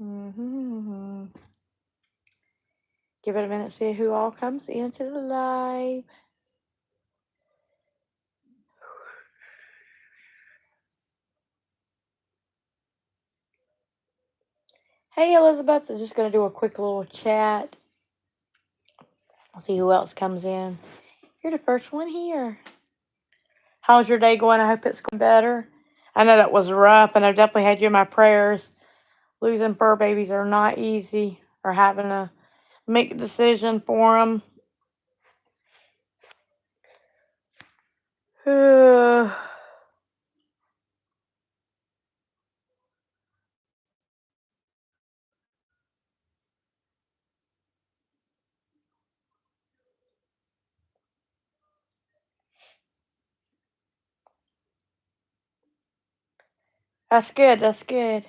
Hmm. Give it a minute, see who all comes into the live. Hey, Elizabeth. I'm just going to do a quick little chat. I'll see who else comes in. You're the first one here. How's your day going? I hope it's going better. I know that was rough, and I definitely had you in my prayers. Losing fur babies are not easy, or having to make a decision for them. That's good. That's good.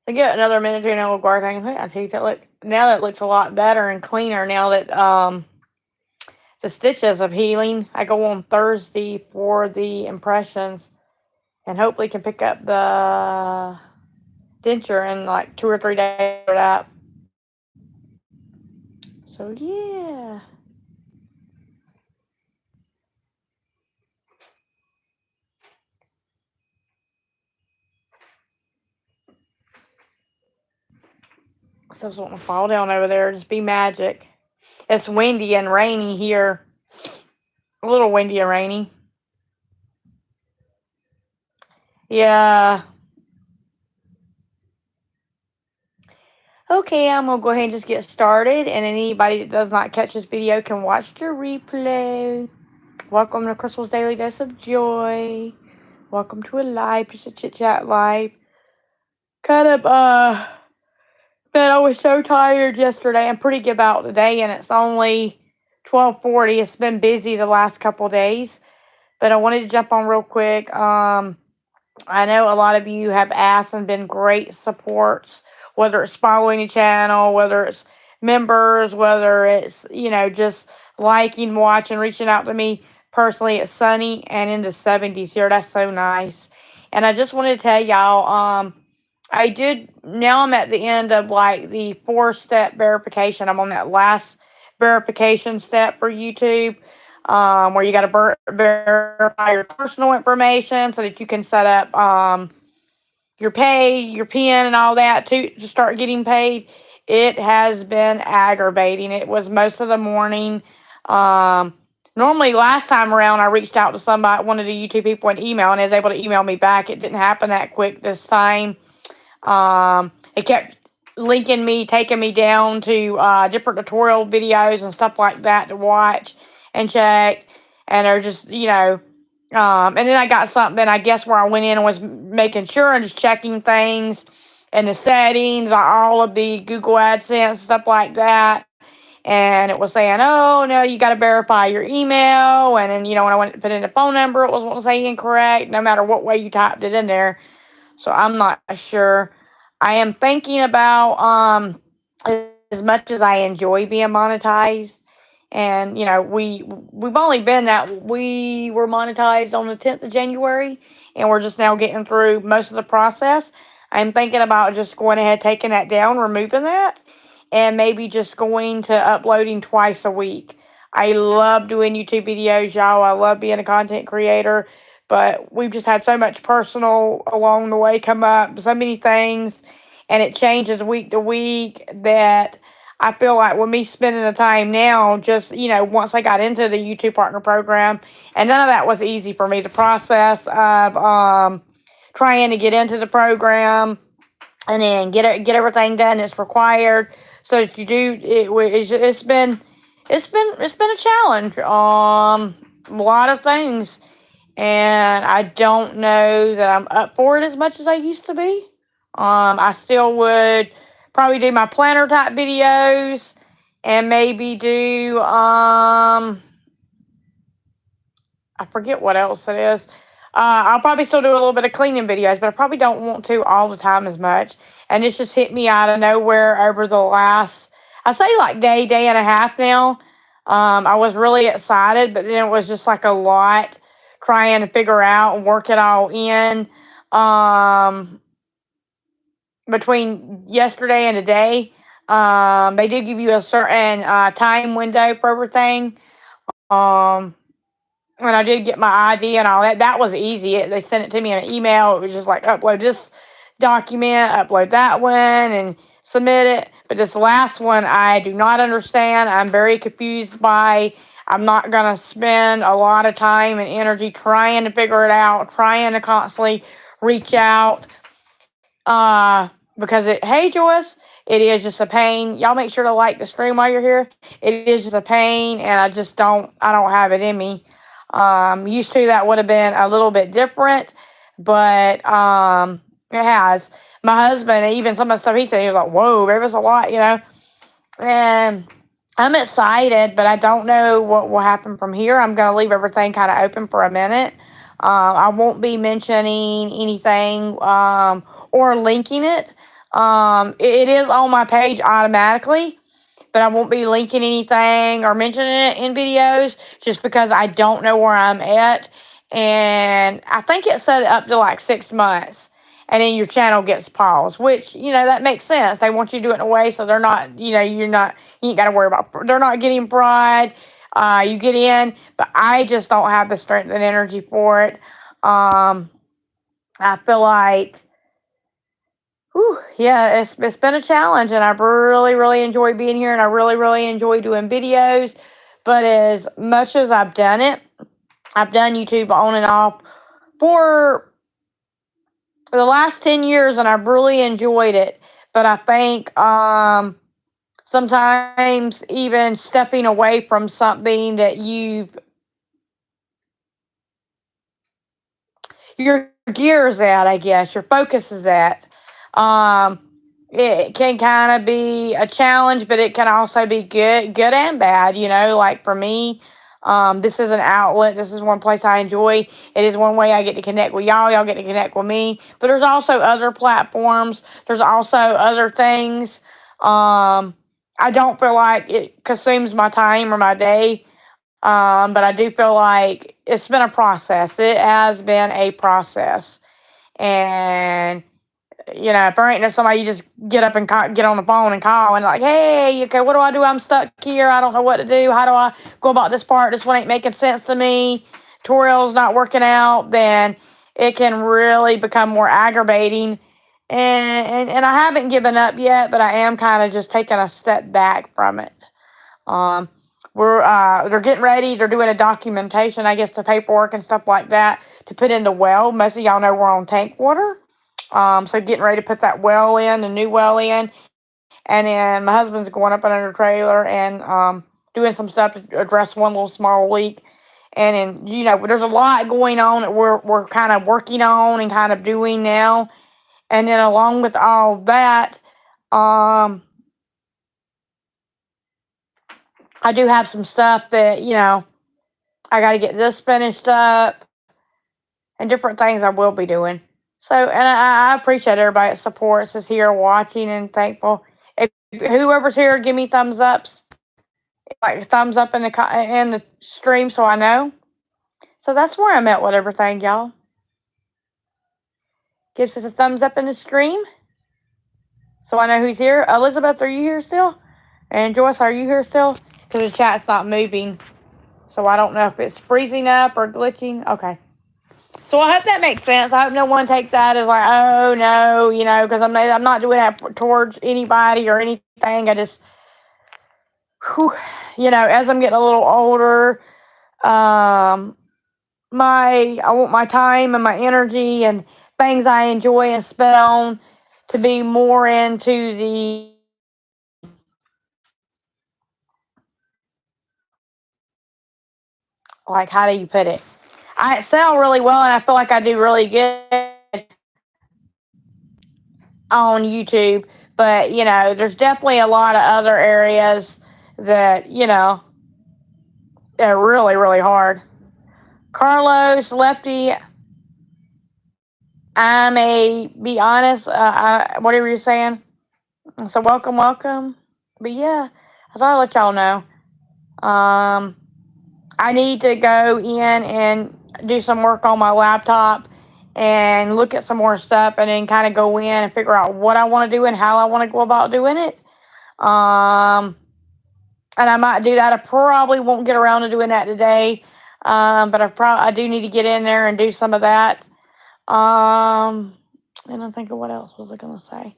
I get another minute to an old guard thing. I think that look now that looks a lot better and cleaner now that the stitches of healing. I go on Thursday for the impressions and hopefully can pick up the denture in like 2 or 3 days for that. So yeah. Stuff's wanting to fall down over there. Just be magic. It's windy and rainy here. A little windy and rainy. Yeah. Okay, I'm gonna go ahead and just get started, and anybody that does not catch this video can watch the replay. Welcome to Crystal's Daily Dose of Joy. Welcome to a live, just a chit chat live. Kind of man, I was so tired yesterday. I'm pretty good out today, and it's only 12:40. It's been busy the last couple days, but I wanted to jump on real quick. I know a lot of you have asked and been great supports, whether it's following the channel, whether it's members, whether it's, just liking, watching, reaching out to me personally. It's sunny and in the 70s here. That's so nice. And I just wanted to tell y'all, now I'm at the end of like the 4-step verification. I'm on that last verification step for YouTube, where you got to verify your personal information so that you can set up your pay, your PIN, and all that to start getting paid. It has been aggravating. It was most of the morning. Um, Normally, last time around, I reached out to somebody, one of the YouTube people, in email, and they was able to email me back. It didn't happen that quick this time. It kept linking me, taking me down to different tutorial videos and stuff like that to watch and check. And they're just, and then I got something, I guess, where I went in and was making sure and just checking things and the settings, all of the Google AdSense, stuff like that. And it was saying, oh, no, you got to verify your email. And then, when I went to put in the phone number, it was going to say incorrect, no matter what way you typed it in there. So I'm not sure. I am thinking about, as much as I enjoy being monetized, and we've only been that we were monetized on the 10th of January, and we're just now getting through most of the process. I'm thinking about just going ahead, taking that down, removing that, and maybe just going to uploading twice a week. I love doing YouTube videos, y'all. I love being a content creator, but we've just had so much personal along the way come up, so many things, and it changes week to week that I feel like with me spending the time now, just, once I got into the YouTube Partner Program, and none of that was easy for me. The process of trying to get into the program and then get everything done that's required so that you do it's been a challenge. A lot of things, and I don't know that I'm up for it as much as I used to be. I still would probably do my planner type videos and maybe do I forget what else it is. I'll probably still do a little bit of cleaning videos, but I probably don't want to all the time as much. And it's just hit me out of nowhere over the last, I say like day and a half now. I was really excited, but then it was just like a lot trying to figure out and work it all in. Um, between yesterday and today. They do give you a certain time window for everything. Um, and I did get my ID and all that. That was easy. They sent it to me in an email. It was just like upload this document, upload that one, and submit it. But this last one, I do not understand. I'm very confused by. I'm not gonna spend a lot of time and energy trying to figure it out, trying to constantly reach out. Because hey Joyce, it is just a pain. Y'all make sure to like the stream while you're here. It is just a pain, and I don't have it in me. Used to that would have been a little bit different, but it has. My husband, even some of the stuff he said, he was like, "Whoa, there was a lot," And I'm excited, but I don't know what will happen from here. I'm gonna leave everything kind of open for a minute. I won't be mentioning anything or linking it. It is on my page automatically, but I won't be linking anything or mentioning it in videos just because I don't know where I'm at. And I think it set up to like 6 months. And then your channel gets paused, which, that makes sense. They want you to do it in a way so they're not, you ain't got to worry about, they're not getting fried. You get in, but I just don't have the strength and energy for it. I feel like, yeah, it's been a challenge, and I've really, really enjoyed being here, and I really, really enjoy doing videos. But as much as I've done it, I've done YouTube on and off for the last 10 years, and I've really enjoyed it. But I think sometimes even stepping away from something that your gears at, I guess, your focus is at, it can kind of be a challenge, but it can also be good and bad. Like for me, this is an outlet. This is one place I enjoy. It is one way I get to connect with y'all. Y'all get to connect with me. But there's also other platforms. There's also other things. I don't feel like it consumes my time or my day. But I do feel like it's been a process. It has been a process. And if there ain't somebody, you just get up and get on the phone and call and like, hey, okay, what do I do? I'm stuck here. I don't know what to do. How do I go about this part? This one ain't making sense to me. Tutorial's not working out. Then it can really become more aggravating. And I haven't given up yet, but I am kind of just taking a step back from it. They're getting ready. They're doing a documentation, I guess, the paperwork and stuff like that to put in the well. Most of y'all know we're on tank water. So getting ready to put that well in, the new well in. And then my husband's going up under the trailer and doing some stuff to address one little small leak. And then, there's a lot going on that we're kind of working on and kind of doing now. And then along with all that, I do have some stuff that, I got to get this finished up and different things I will be doing. So, and I appreciate everybody that supports us here watching and thankful. If whoever's here, give me thumbs ups, like thumbs up in the stream so I know. So that's where I'm at with everything, y'all. Gives us a thumbs up in the stream so I know who's here. Elizabeth, are you here still? And Joyce, are you here still? Because the chat's not moving. So I don't know if it's freezing up or glitching. Okay. So I hope that makes sense. I hope no one takes that as like, oh no, because I'm not doing that towards anybody or anything. I just, as I'm getting a little older, I want my time and my energy and things I enjoy and spend on to be more into the like, how do you put it? I sell really well, and I feel like I do really good on YouTube. But, there's definitely a lot of other areas that, are really, really hard. Carlos, Lefty, I may be honest, whatever you're saying. So welcome. But yeah, I thought I'd let y'all know. I need to go in and do some work on my laptop and look at some more stuff and then kind of go in and figure out what I want to do and how I want to go about doing it. And I might do that. I probably won't get around to doing that today. But I do need to get in there and do some of that. And I think of what else was I going to say.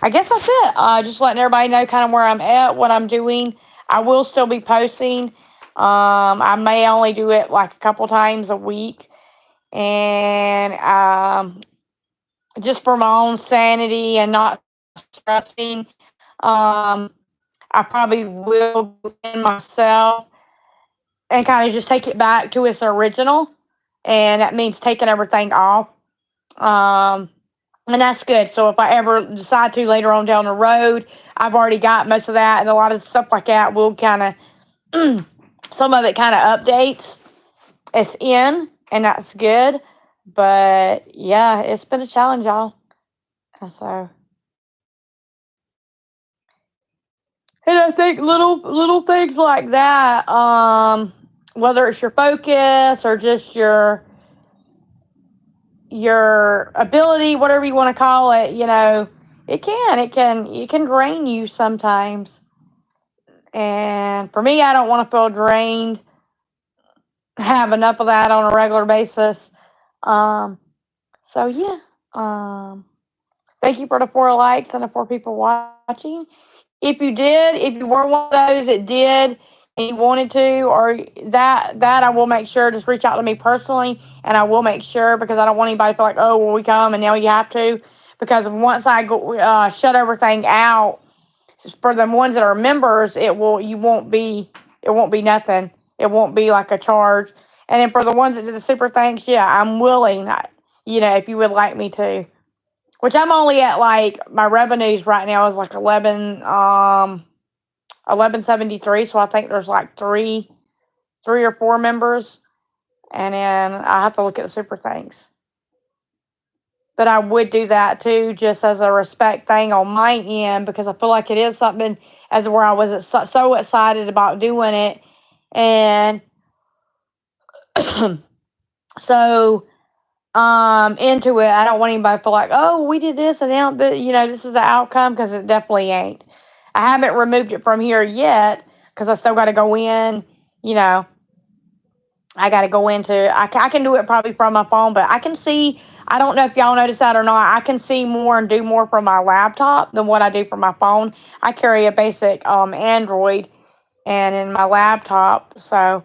I guess that's it. Just letting everybody know kind of where I'm at, what I'm doing. I will still be posting. I may only do it like a couple times a week. And just for my own sanity and not stressing, I probably will in myself and kind of just take it back to its original. And that means taking everything off. And that's good. So if I ever decide to later on down the road, I've already got most of that, and a lot of stuff like that will kind of, some of it kind of updates. It's in, and that's good. But yeah, it's been a challenge, y'all. So, and I think little things like that, whether it's your focus or just your ability, whatever you want to call it, it can drain you sometimes. And for me, I don't want to feel drained, have enough of that on a regular basis. So yeah. Thank you for the 4 likes and the 4 people watching. If you were one of those that did and you wanted to, or that I will make sure, just reach out to me personally, and I will make sure, because I don't want anybody to feel like, oh, well, we come and now you have to, because once I go shut everything out for the ones that are members, it won't be nothing. It won't be like a charge. And then for the ones that did the super thanks, yeah, I'm willing, if you would like me to. Which I'm only at, like, my revenues right now is like 1173, so I think there's like three or 4 members, and then I have to look at the super thanks. But I would do that too, just as a respect thing on my end, because I feel like it is something as where I was so excited about doing it, and so into it. I don't want anybody to feel like, oh, we did this and now this is the outcome, because it definitely ain't. I haven't removed it from here yet, because I still got to go in. I got to go into. I can do it probably from my phone, but I can see. I don't know if y'all notice that or not. I can see more and do more from my laptop than what I do from my phone. I carry a basic Android, and in my laptop, so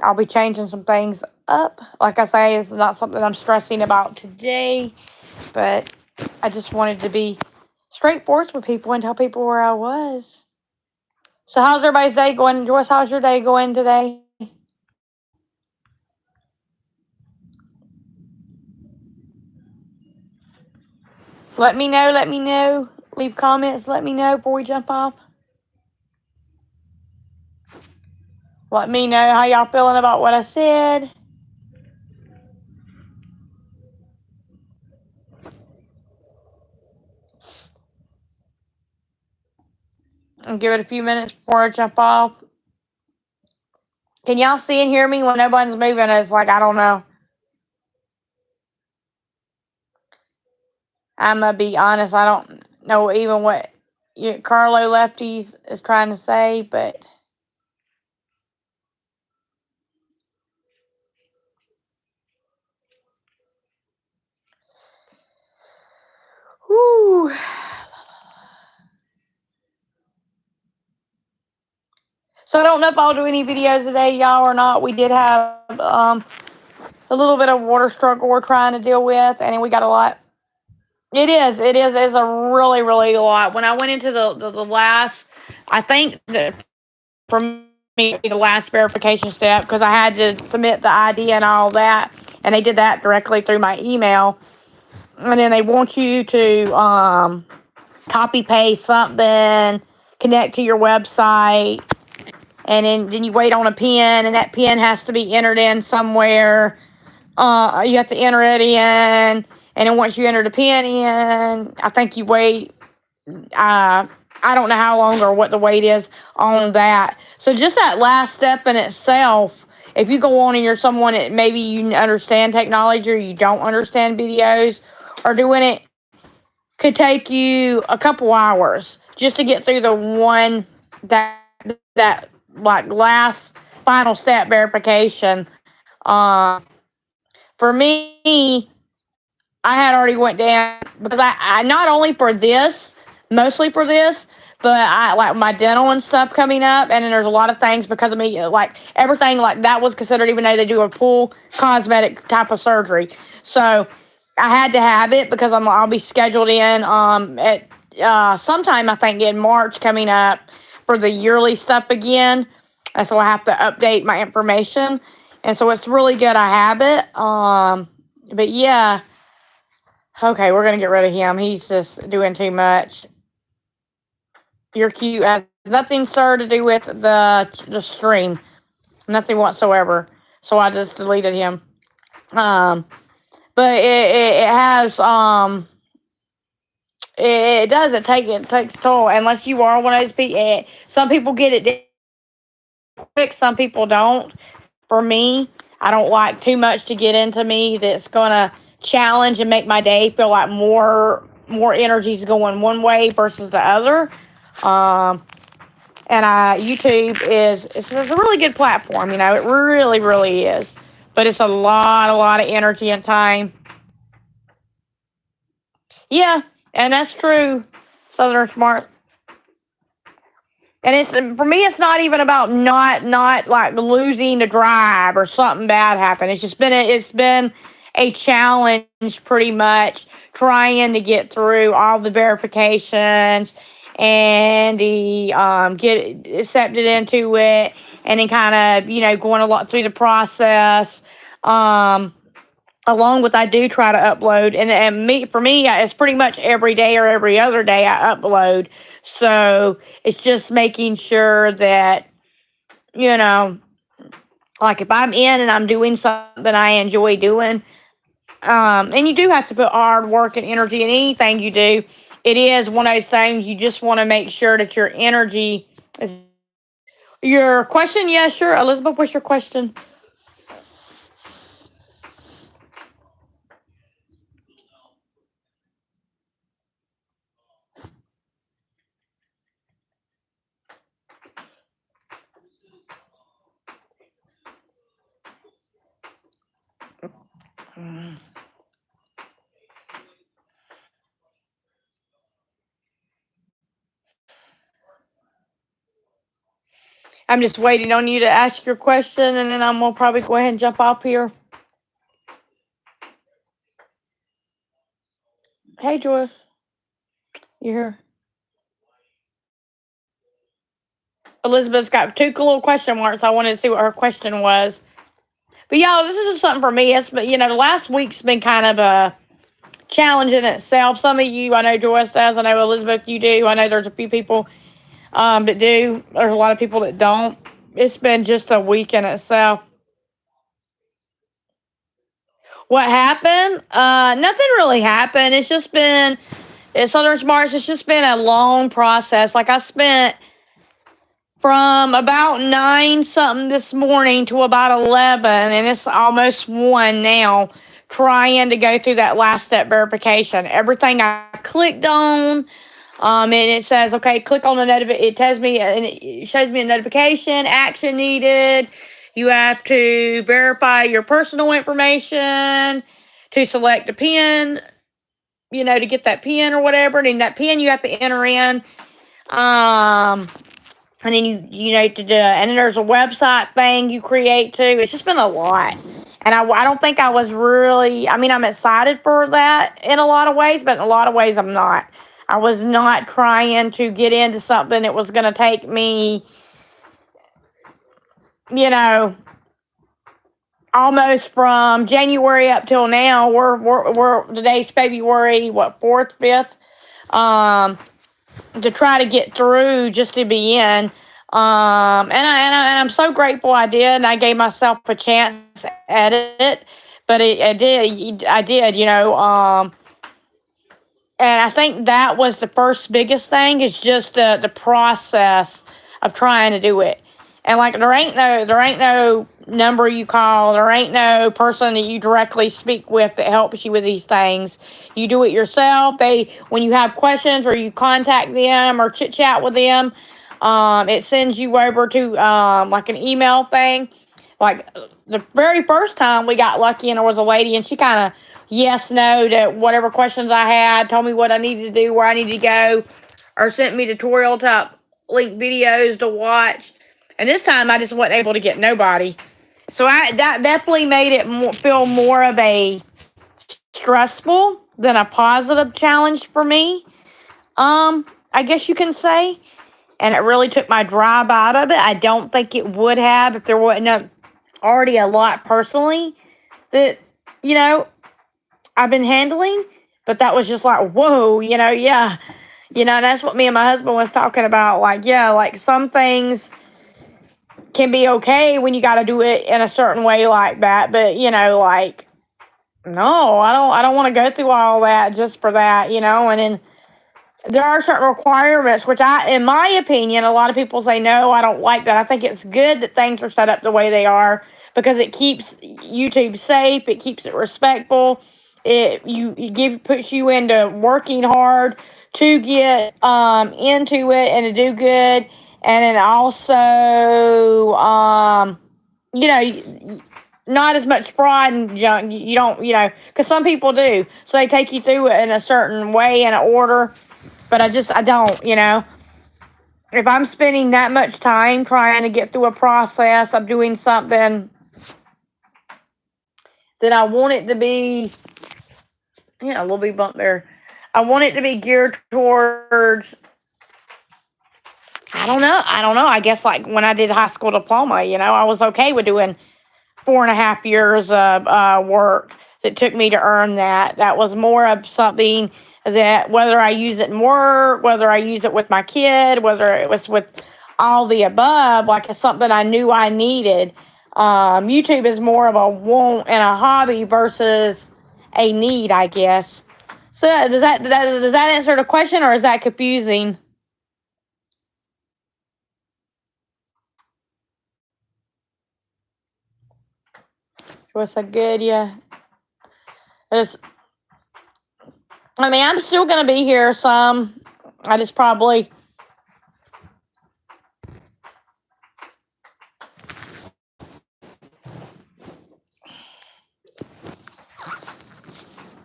I'll be changing some things up. Like I say, it's not something I'm stressing about today, but I just wanted to be straightforward with people and tell people where I was. So how's everybody's day going? Joyce, how's your day going today? Let me know. Leave comments, let me know before we jump off. Let me know how y'all feeling about what I said. And give it a few minutes before I jump off. Can y'all see and hear me when nobody's moving? It's like, I don't know. I'm going to be honest, I don't know even what Carlo Lefties is trying to say, but whew. So I don't know if I'll do any videos today, y'all, or not. We did have a little bit of water struggle we're trying to deal with, and we got a lot. It is a really, really lot. When I went into the last, I think that for me, the last verification step, because I had to submit the ID and all that, and they did that directly through my email. And then they want you to copy paste something, connect to your website, and then you wait on a pin, and that pin has to be entered in somewhere. You have to enter it in, and then once you enter the pin in, I think you wait. I don't know how long or what the wait is on that. So just that last step in itself if you go on and you're someone that maybe you understand technology or you don't understand videos or doing it, could take you a couple hours just to get through the one that like last final step verification. For me, I had already went down because I not only for this, mostly for this, but I like my dental and stuff coming up, and then there's a lot of things because of me, like everything like that was considered, even though they do a full cosmetic type of surgery. So I had to have it because I'll be scheduled in at sometime I think in March coming up for the yearly stuff again, and so I have to update my information, and so it's really good I have it. But yeah. Okay, we're gonna get rid of him. He's just doing too much. You're cute. Has nothing, sir, to do with the stream. Nothing whatsoever. So I just deleted him. But it has it does it takes toll unless you are one of those people. Some people get it quick. Some people don't. For me, I don't like too much to get into me that's gonna challenge and make my day feel like more energy is going one way versus the other. And YouTube it's a really good platform, it really, really is. But it's a lot of energy and time. Yeah, and that's true, Southern Smart. And it's for me, it's not even about not like losing the drive or something bad happened. It's been a challenge pretty much trying to get through all the verifications and the get accepted into it, and then kind of going a lot through the process. Along with I do try to upload, and for me it's pretty much every day or every other day I upload. So it's just making sure that like if I'm in and I'm doing something I enjoy doing, and you do have to put hard work and energy in anything you do. It is one of those things you just want to make sure that your energy is. Your question? Yeah, sure. Elizabeth, what's your question? I'm just waiting on you to ask your question, and then I'm gonna probably go ahead and jump off here. Hey, Joyce, you here? Elizabeth's got two little question marks. I wanted to see what her question was. But y'all, this is just something for me. It's the last week's been kind of a challenge in itself. Some of you, I know Joyce does. I know Elizabeth, you do. I know there's a few people that do. There's a lot of people that don't. It's been just a week in itself. What happened? Nothing really happened. It's just been, at Southern Smarts, it's just been a long process. Like I spent from about 9 something this morning to about 11, and it's almost 1 now, trying to go through that last step verification. Everything I clicked on, and it says, okay, click on the notification. It tells me, and it shows me a notification, action needed. You have to verify your personal information to select a PIN, to get that PIN or whatever. And that PIN you have to enter in. And then you know to do, and then there's a website thing you create too. It's just been a lot, and I don't think I was really. I mean, I'm excited for that in a lot of ways, but in a lot of ways I'm not. I was not trying to get into something that was going to take me, almost from January up till now. We're today's February, what, 4th, 5th, to try to get through just to be in. And I'm so grateful I did, and I gave myself a chance at it, but I did, and I think that was the first biggest thing is just the process of trying to do it. And like there ain't no number you call. There ain't no person that you directly speak with that helps you with these things. You do it yourself. When you have questions or you contact them or chit chat with them, it sends you over to like an email thing. Like the very first time we got lucky and there was a lady and she kind of yes, no to whatever questions I had, told me what I needed to do, where I needed to go, or sent me tutorial type link videos to watch. And this time I just wasn't able to get nobody. So that definitely made it feel more of a stressful than a positive challenge for me. I guess you can say. And it really took my drive out of it. I don't think it would have if there wasn't already a lot personally that, I've been handling. But that was just like, whoa, yeah. That's what me and my husband was talking about. Like, yeah, like some things can be okay when you got to do it in a certain way like that. But, like, no, I don't want to go through all that just for that, and then there are certain requirements, which in my opinion, a lot of people say, no, I don't like that. I think it's good that things are set up the way they are because it keeps YouTube safe. It keeps it respectful. It puts you into working hard to get into it and to do good. And then also, not as much pride and junk. You don't, because some people do. So they take you through it in a certain way, in an order. But I don't, If I'm spending that much time trying to get through a process of doing something, then I want it to be, a little bit bump there. I want it to be geared towards, I don't know. I guess like when I did high school diploma, I was okay with doing 4.5 years of work that took me to earn that. That was more of something that whether I use it in work, whether I use it with my kid, whether it was with all the above, like it's something I knew I needed. YouTube is more of a want and a hobby versus a need, I guess. So does that answer the question, or is that confusing? Was that good? Yeah. I'm still going to be here some. I just probably.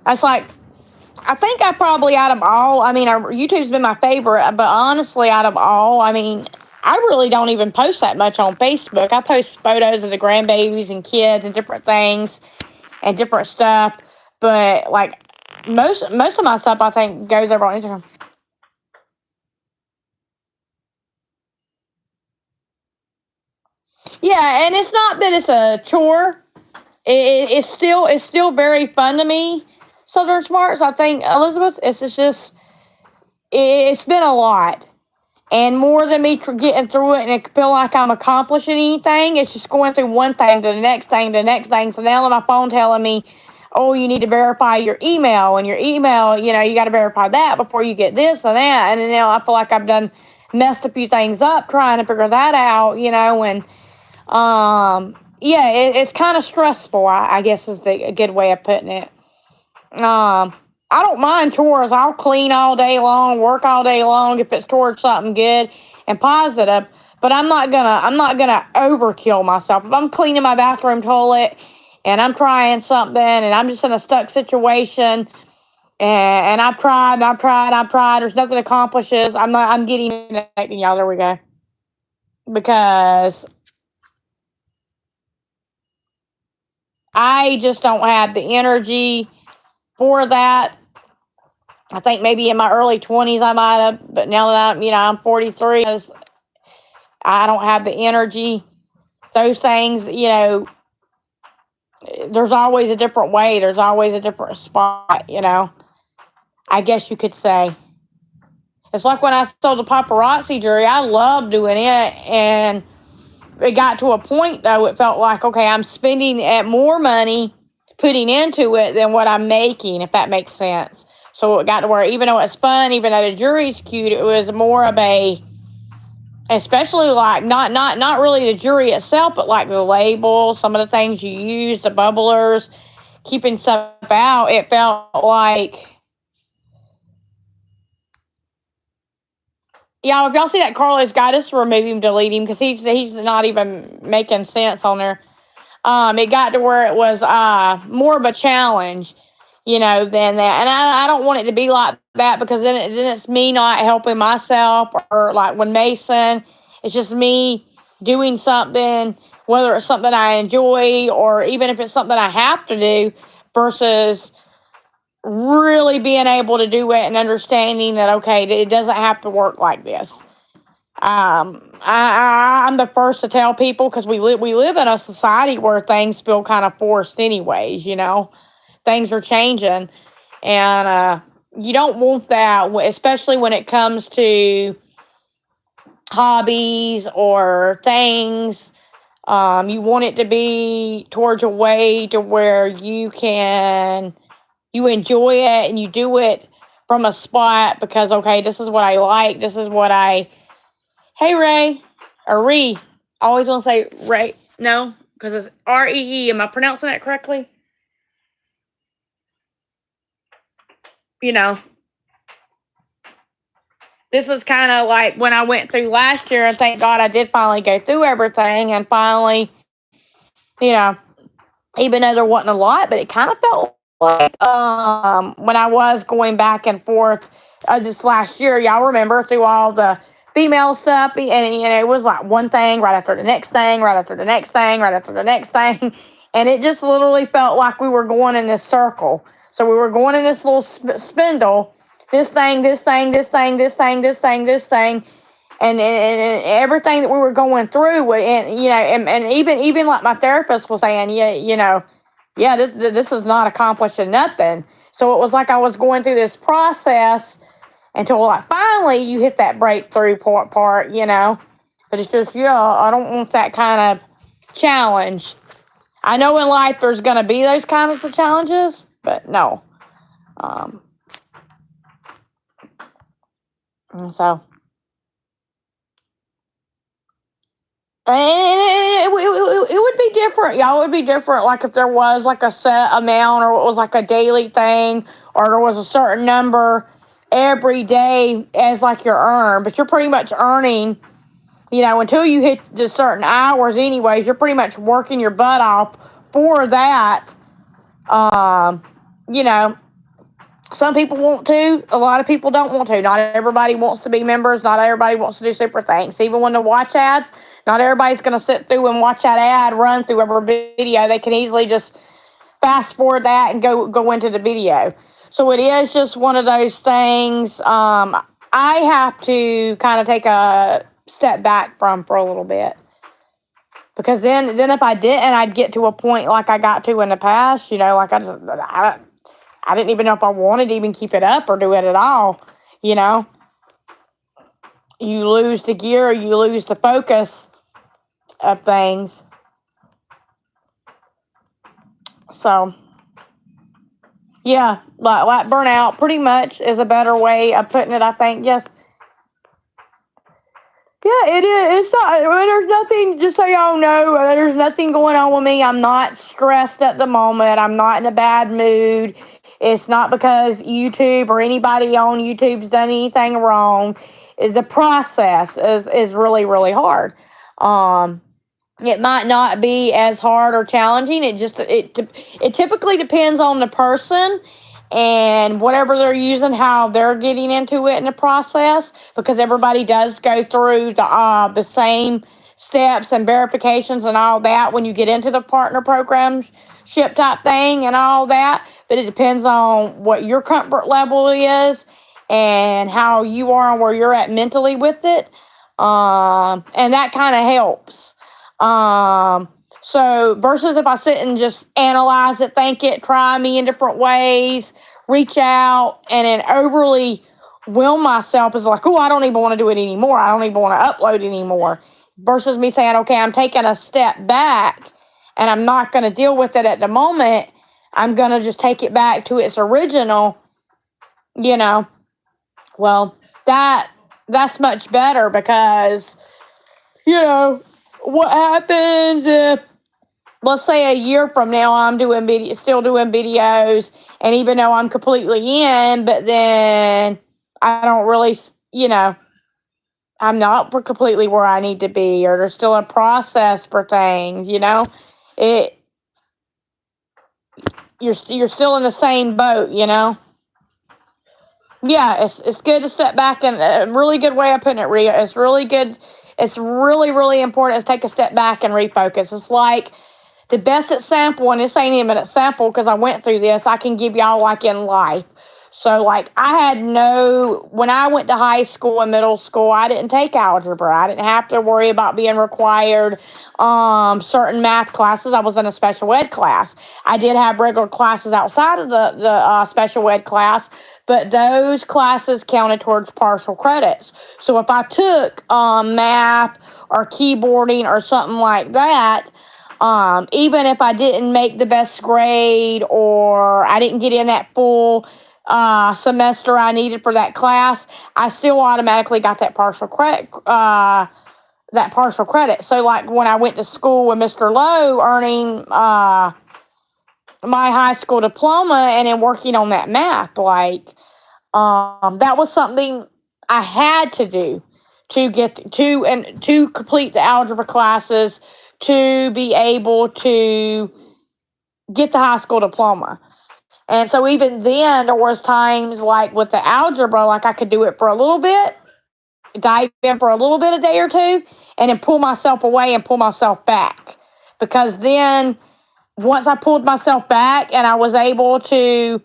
I think I probably out of all, YouTube's been my favorite, but honestly, out of all, I really don't even post that much on Facebook. I post photos of the grandbabies and kids and different things and different stuff, but like most of my stuff, I think, goes over on Instagram. Yeah, and it's not that it's a chore. It's still very fun to me. Southern Smarts, I think, Elizabeth, it's been a lot. And more than me getting through it and feel like I'm accomplishing anything, it's just going through one thing to the next thing to the next thing. So now on my phone telling me, oh, you need to verify your email. And your email, you got to verify that before you get this and that. And then I feel like I've messed a few things up trying to figure that out, and yeah, it's kind of stressful, I guess is a good way of putting it. I don't mind chores. I'll clean all day long, work all day long if it's towards something good and positive. But I'm not gonna overkill myself. If I'm cleaning my bathroom toilet and I'm trying something and I'm just in a stuck situation and I've tried, there's nothing accomplishes. I'm getting y'all. There we go. Because I just don't have the energy for that. I think maybe in my early 20s I might have, but now that I'm 43, I don't have the energy. Those things, there's always a different way. There's always a different spot, I guess you could say. It's like when I sold the paparazzi jewelry, I loved doing it, and it got to a point, though, it felt like, okay, I'm spending more money putting into it than what I'm making, if that makes sense. So it got to where even though it's fun, even though the jewelry's cute, it was more of a, especially like not really the jewelry itself, but like the labels, some of the things you use, the bubblers, keeping stuff out. It felt like, yeah. If y'all see that Carlos guy, just remove him, delete him, because he's not even making sense on there. It got to where it was more of a challenge, than that. And I don't want it to be like that, because then it's me not helping myself, or like when Mason, it's just me doing something, whether it's something I enjoy or even if it's something I have to do, versus really being able to do it and understanding that, okay, it doesn't have to work like this. I'm the first to tell people, because we live in a society where things feel kind of forced anyways, things are changing, and you don't want that, especially when it comes to hobbies or things. You want it to be towards a way to where you enjoy it, and you do it from a spot because, okay, this is what I like, this is what hey, Ray, or Ree. I always want to say Ray. No, because it's Ree. Am I pronouncing that correctly? This is kind of like when I went through last year, and thank God I did finally go through everything, and finally, even though there wasn't a lot, but it kind of felt like when I was going back and forth this last year, y'all remember, through all the female stuff, and it was like one thing right after the next thing, right after the next thing, right after the next thing, and it just literally felt like we were going in this circle. So we were going in this little spindle, this thing, this thing, this thing, this thing, this thing, this thing, and everything that we were going through, and even like my therapist was saying, yeah, this is not accomplishing nothing. So it was like I was going through this process until, like, finally you hit that breakthrough part, But it's just, I don't want that kind of challenge. I know in life there's going to be those kinds of challenges, but no. So. And it would be different, y'all. It would be different, like if there was like a set amount, or it was like a daily thing, or there was a certain number every day as like your earn. But you're pretty much earning, until you hit the certain hours anyways, you're pretty much working your butt off for that. You know, some people want to, a lot of people don't want to. Not everybody wants to be members. Not everybody wants to do super thanks. Even when they watch ads, not everybody's going to sit through and watch that ad run through every video. They can easily just fast forward that and go into the video. So it is just one of those things I have to kind of take a step back from for a little bit. Because then if I didn't, I'd get to a point like I got to in the past, like I didn't even know if I wanted to even keep it up or do it at all, You lose the gear, you lose the focus of things. So, yeah, like burnout pretty much is a better way of putting it, I think. Yes. Yeah, it is. It's not, there's nothing, just so y'all know, there's nothing going on with me. I'm not stressed at the moment. I'm not in a bad mood. It's not because YouTube or anybody on YouTube's done anything wrong. The process is really, really hard. It might not be as hard or challenging. It typically depends on the person and whatever they're using, how they're getting into it in the process, because everybody does go through the same steps and verifications and all that when you get into the partner program ship type thing and all that. But it depends on what your comfort level is and how you are and where you're at mentally with it. And that kind of helps. So versus if I sit and just analyze it, think it, try me in different ways, reach out, and then overly will myself is like, oh, I don't even want to do it anymore. I don't even want to upload anymore. Versus me saying, okay, I'm taking a step back and I'm not going to deal with it at the moment. I'm going to just take it back to its original, Well, that's much better, because you know, what happens if, let's say, a year from now I'm still doing videos, and even though I'm completely in, but then I don't really, I'm not completely where I need to be, or there's still a process for things, it you're still in the same boat, Yeah, it's good to step back, and a really good way of putting it, Rhea. It's really good. It's really, really important to take a step back and refocus. It's like the best example, and this ain't even an example because I went through this, I can give y'all like in life. So, like, when I went to high school and middle school, I didn't take algebra. I didn't have to worry about being required certain math classes. I was in a special ed class. I did have regular classes outside of the special ed class, but those classes counted towards partial credits. So if I took math or keyboarding or something like that, even if I didn't make the best grade or I didn't get in that full semester I needed for that class, I still automatically got that partial credit. So, like when I went to school with Mr. Lowe, earning my high school diploma and then working on that math, that was something I had to do to complete the algebra classes to be able to get the high school diploma. And so even then, there was times like with the algebra, like I could do it for a little bit, dive in for a little bit, a day or two, and then pull myself away and pull myself back. Because then once I pulled myself back and I was able to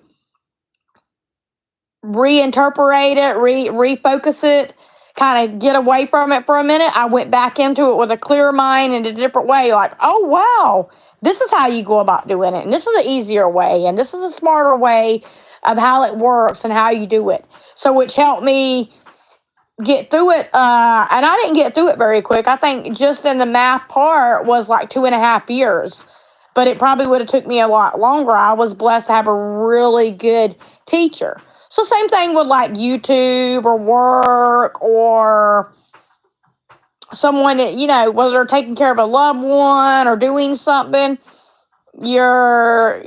reinterpret it, refocus it, kind of get away from it for a minute, I went back into it with a clear mind in a different way. Like, oh, wow, this is how you go about doing it. And this is an easier way. And this is a smarter way of how it works and how you do it. So which helped me get through it. And I didn't get through it very quick. I think just in the math part was like 2.5 years. But it probably would have took me a lot longer. I was blessed to have a really good teacher. So same thing with like YouTube or work or someone that, whether they're taking care of a loved one or doing something, your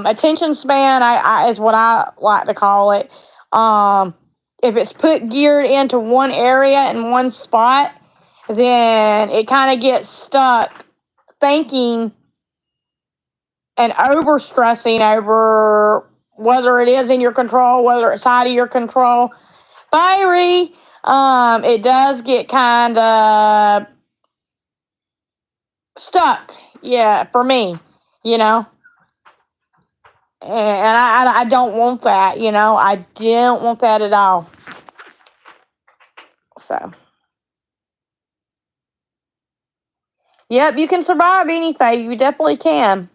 attention span is what I like to call it. If it's geared into one area in one spot, then it kind of gets stuck thinking and over stressing over whether it is in your control, whether it's out of your control. Fiery, it does get kind of stuck. Yeah, for me, and I don't want that. I don't want that at all. So, yep, you can survive anything. You definitely can.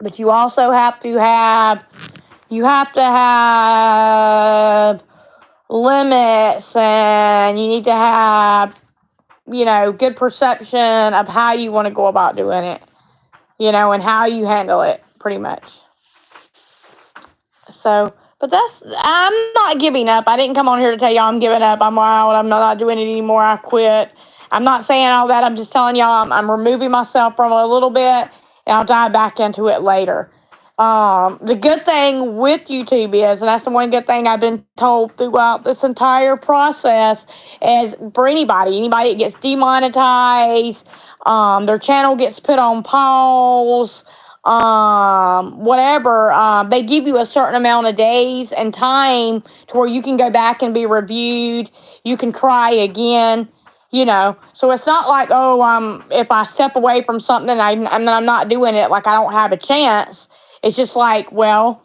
But you also have to have limits, and you need to have good perception of how you want to go about doing it, and how you handle it, pretty much. So, but I'm not giving up. I didn't come on here to tell y'all I'm giving up. I'm out. I'm not doing it anymore. I quit. I'm not saying all that. I'm just telling y'all I'm removing myself from it a little bit, and I'll dive back into it later. The good thing with YouTube is, and that's the one good thing I've been told throughout this entire process, is for anybody that gets demonetized, their channel gets put on pause, whatever, they give you a certain amount of days and time to where you can go back and be reviewed. You can try again. So it's not like, if I step away from something, I'm not doing it, like I don't have a chance. It's just like, well,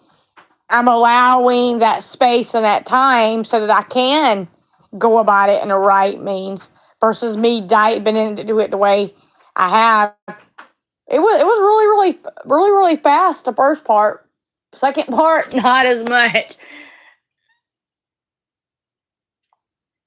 I'm allowing that space and that time so that I can go about it in the right means versus me diving into it the way I have. It was really, really, really, really fast, the first part. Second part, not as much.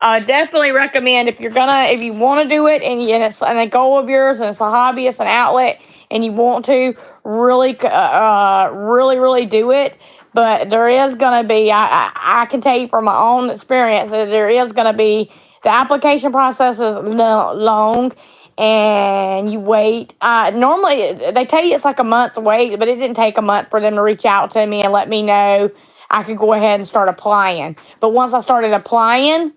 I definitely recommend if you want to do it and it's a goal of yours and it's a hobby, it's an outlet, and you want to really, really, really do it, But there is going to be, I can tell you from my own experience that there is going to be, the application process is long and you wait. Normally, they tell you it's like a month wait, but it didn't take a month for them to reach out to me and let me know I could go ahead and start applying. But once I started applying,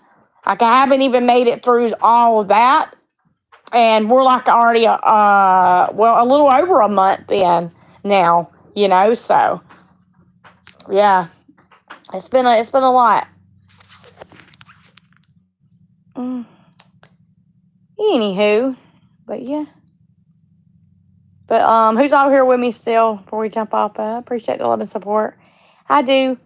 like I haven't even made it through all of that. And we're like already, well, a little over a month in now, so yeah, it's been a lot. Mm. Anywho, but yeah. But who's all here with me still before we jump off? I appreciate the love and support. I do.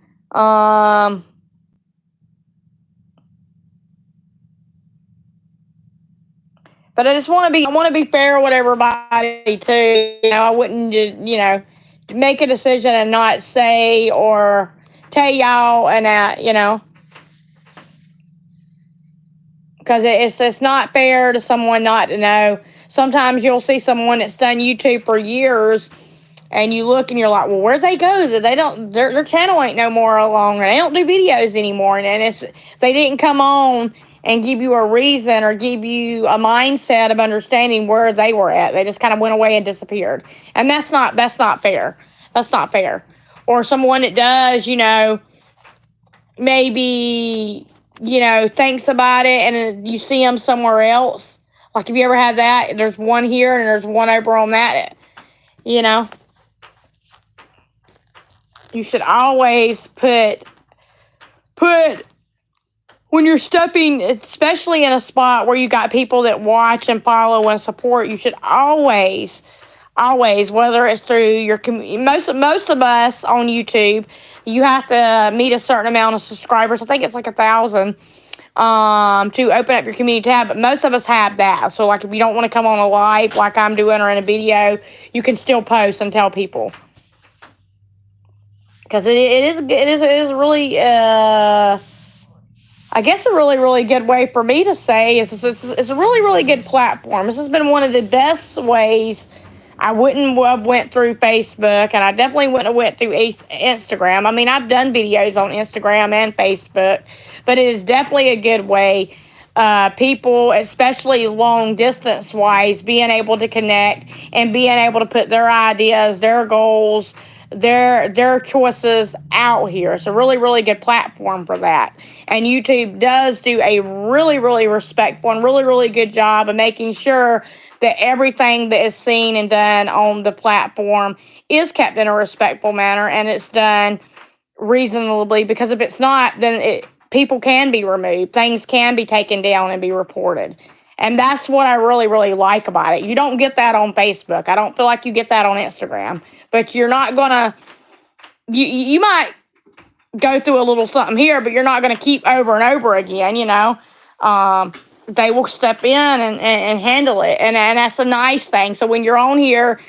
But I just want to be fair with everybody too. I wouldn't just, make a decision and not say or tell y'all and that, because it's not fair to someone not to know. Sometimes you'll see someone that's done YouTube for years, and you look and you're like, well, where'd they go? They don't, their channel ain't no more longer. They don't do videos anymore, and they didn't come on and give you a reason or give you a mindset of understanding where they were at. They just kind of went away and disappeared, and that's not fair. That's not fair. Or someone that does, maybe, thinks about it and you see them somewhere else. Like, have you ever had that? There's one here and there's one over on that, You should always put when you're stepping, especially in a spot where you got people that watch and follow and support, you should always, whether it's through your most of us on YouTube, you have to meet a certain amount of subscribers. I think it's like 1,000 to open up your community tab, but most of us have that. So like if you don't want to come on a live like I'm doing or in a video, you can still post and tell people. Because it is really, I guess a really, really good way for me to say is it's a really, really good platform. This has been one of the best ways. I wouldn't have went through Facebook, and I definitely wouldn't have went through Instagram. I mean, I've done videos on Instagram and Facebook, but it is definitely a good way. People, especially long distance wise, being able to connect and being able to put their ideas, their goals, their choices out here. It's a really, really good platform for that. And YouTube does do a really, really respectful and really, really good job of making sure that everything that is seen and done on the platform is kept in a respectful manner and it's done reasonably, because if it's not, then people can be removed. Things can be taken down and be reported. And that's what I really, really like about it. You don't get that on Facebook. I don't feel like you get that on Instagram. But you're not going to, you might go through a little something here, but you're not going to keep over and over again, They will step in and handle it. And that's a nice thing. So when you're on here,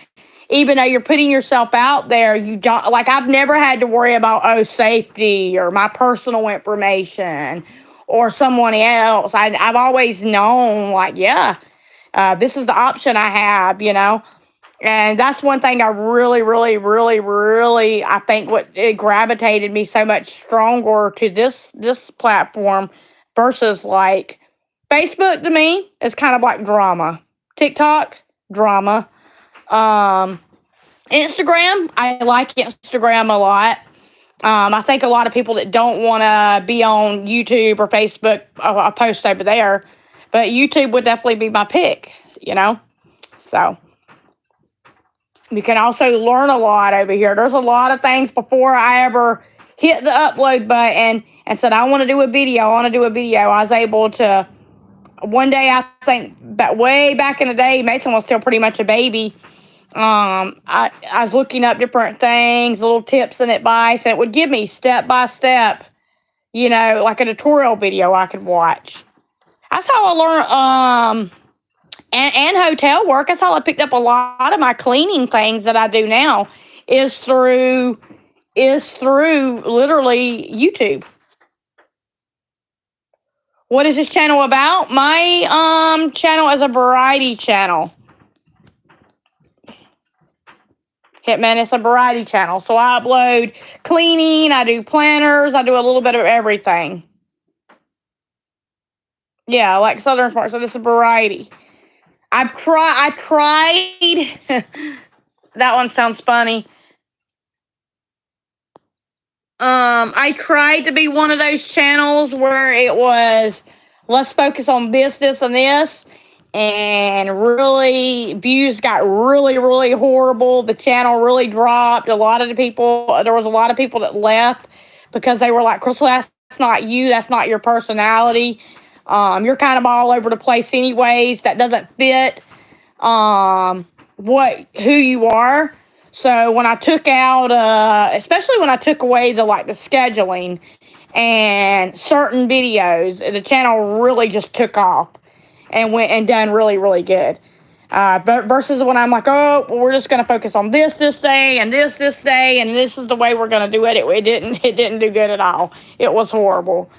even though you're putting yourself out there, you don't, like, I've never had to worry about, safety or my personal information or someone else. I've always known, like, this is the option I have, And that's one thing I really, really, really, really, I think what it gravitated me so much stronger to this platform versus like Facebook. To me is kind of like drama. TikTok, drama. Instagram, I like Instagram a lot. I think a lot of people that don't want to be on YouTube or Facebook, I post over there, but YouTube would definitely be my pick, So you can also learn a lot over here. There's a lot of things before I ever hit the upload button and said, I want to do a video. I was able to, one day, I think, way back in the day, Mason was still pretty much a baby. I was looking up different things, little tips and advice, and it would give me step by step, like a tutorial video I could watch. That's how I learned, and hotel work. That's how I picked up a lot of my cleaning things that I do now is through literally YouTube. What is this channel about? My channel is a variety channel. Man, it's a variety channel. So I upload cleaning, I do planners, I do a little bit of everything. Yeah, like Southern Smart. So this is variety. I tried. That one sounds funny. I tried to be one of those channels where it was, let's focus on this, this, and this. And really, views got really, really horrible. The channel really dropped. There was a lot of people that left because they were like, Crystal, that's not you. That's not your personality. You're kind of all over the place anyways. That doesn't fit who you are. So when I took out, especially when I took away the scheduling and certain videos, the channel really just took off and went and done really, really good. But versus when I'm like, oh, well, we're just going to focus on this day and this day, and this is the way we're going to do it. It didn't do good at all. It was horrible.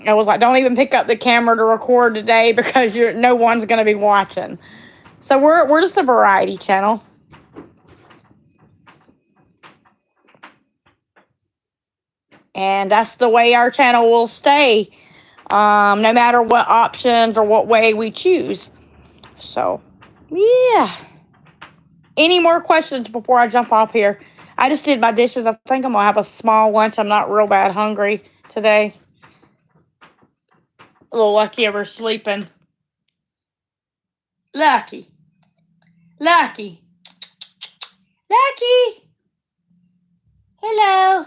I was like, don't even pick up the camera to record today because no one's going to be watching. So we're just a variety channel. And that's the way our channel will stay, no matter what options or what way we choose. So, yeah. Any more questions before I jump off here? I just did my dishes. I think I'm going to have a small lunch. I'm not real bad hungry today. A little Lucky over sleeping. Lucky. Hello.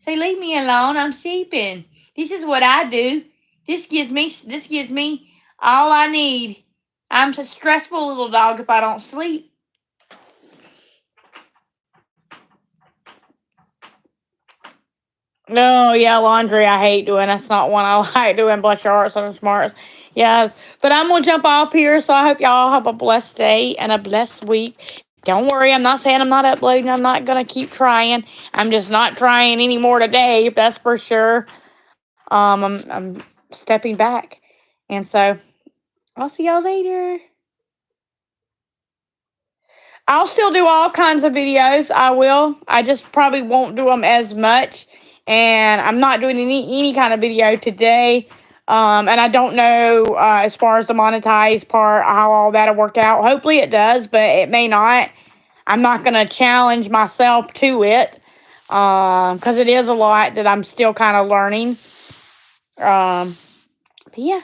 Say, leave me alone. I'm sleeping. This is what I do. This gives me all I need. I'm a stressful little dog if I don't sleep. No, yeah, laundry I hate doing. That's not one I like doing. Bless your hearts and smarts. Yeah, but I'm going to jump off here, so I hope y'all have a blessed day and a blessed week. Don't worry, I'm not saying I'm not uploading. I'm not going to keep trying. I'm just not trying anymore today, that's for sure. I'm stepping back. And so, I'll see y'all later. I'll still do all kinds of videos. I will. I just probably won't do them as much. And I'm not doing any kind of video today. And I don't know as far as the monetized part, how all that'll work out. Hopefully it does, but it may not. I'm not going to challenge myself to it because it is a lot that I'm still kind of learning. But yeah.